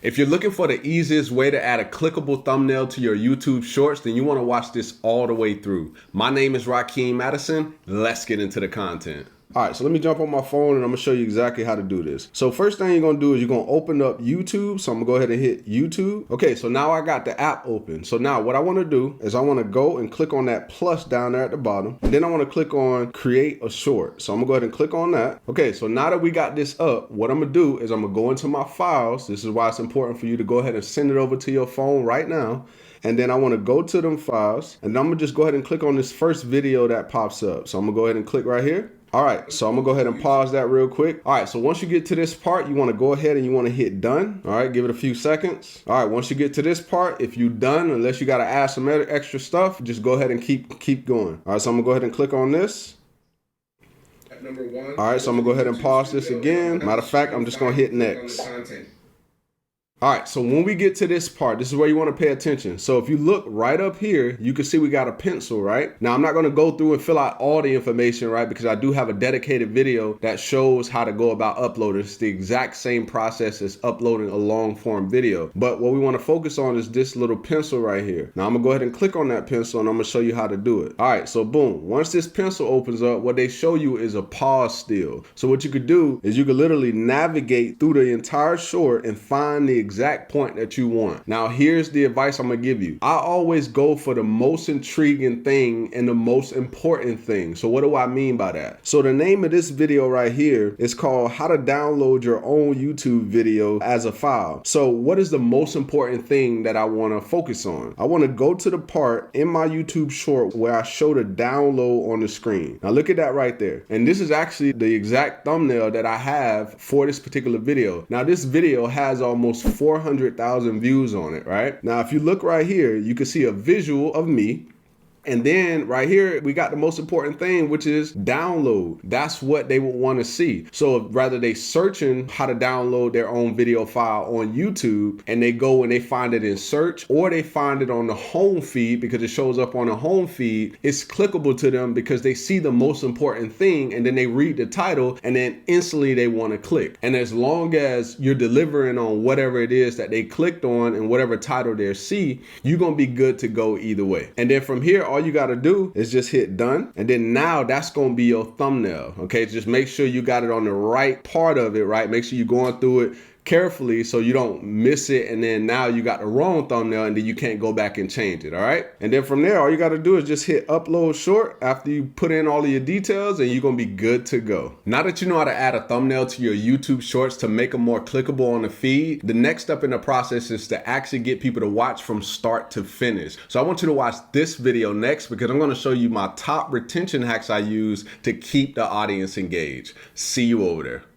If you're looking for the easiest way to add a clickable thumbnail to your YouTube shorts, then you want to watch this all the way through. My name is Rakeem Madison. Let's get into the content. All right, so let me jump on my phone and I'm gonna show you exactly how to do this. So first thing you're gonna do is you're gonna open up YouTube. So I'm gonna go ahead and hit YouTube. Okay, so now I got the app open. So now what I wanna do is I wanna go and click on that plus down there at the bottom. And then I wanna click on create a short. So I'm gonna go ahead and click on that. Okay, so now that we got this up, what I'm gonna do is I'm gonna go into my files. This is why it's important for you to go ahead and send it over to your phone right now. And then I want to go to them files and I'm gonna just go ahead and click on this first video that pops up. So I'm gonna go ahead and click right here. All right, so I'm gonna go ahead and pause that real quick. All right, so once you get to this part, you wanna go ahead and you wanna hit done. All right, give it a few seconds. All right, once you get to this part, if you're done, unless you gotta add some extra stuff, just go ahead and keep going. All right, so I'm gonna go ahead and click on this. All right, so I'm gonna go ahead and pause this again. Matter of fact, I'm just gonna hit next. All right, so when we get to this part, this is where you want to pay attention. So if you look right up here, you can see we got a pencil, right? Now, I'm not going to go through and fill out all the information, right? Because I do have a dedicated video that shows how to go about uploading. It's the exact same process as uploading a long form video. But what we want to focus on is this little pencil right here. Now, I'm going to go ahead and click on that pencil and I'm going to show you how to do it. All right, so boom. Once this pencil opens up, what they show you is a pause still. So what you could do is you could literally navigate through the entire short and find the exact point that you want. Now, here's the advice I'm gonna give you. I always go for the most intriguing thing and the most important thing. So what do I mean by that? So the name of this video right here is called How to Download Your Own YouTube Video as a File. So what is the most important thing that I wanna focus on? I wanna go to the part in my YouTube short where I show the download on the screen. Now look at that right there. And this is actually the exact thumbnail that I have for this particular video. Now this video has almost 400,000 views on it, right? Now, if you look right here, you can see a visual of me. And then right here, we got the most important thing, which is download. That's what they would want to see. So rather they searching how to download their own video file on YouTube and they go and they find it in search or they find it on the home feed because it shows up on the home feed, it's clickable to them because they see the most important thing and then they read the title and then instantly they want to click. And as long as you're delivering on whatever it is that they clicked on and whatever title they see, you're going to be good to go either way. And then from here, all you got to do is just hit done. And then now that's going to be your thumbnail. Okay. Just make sure you got it on the right part of it, right? Make sure you're going through it carefully so you don't miss it. And then now you got the wrong thumbnail and then you can't go back and change it. All right. And then from there, all you got to do is just hit upload short after you put in all of your details and you're going to be good to go. Now that you know how to add a thumbnail to your YouTube shorts to make them more clickable on the feed, the next step in the process is to actually get people to watch from start to finish. So I want you to watch this video next because I'm going to show you my top retention hacks I use to keep the audience engaged. See you over there.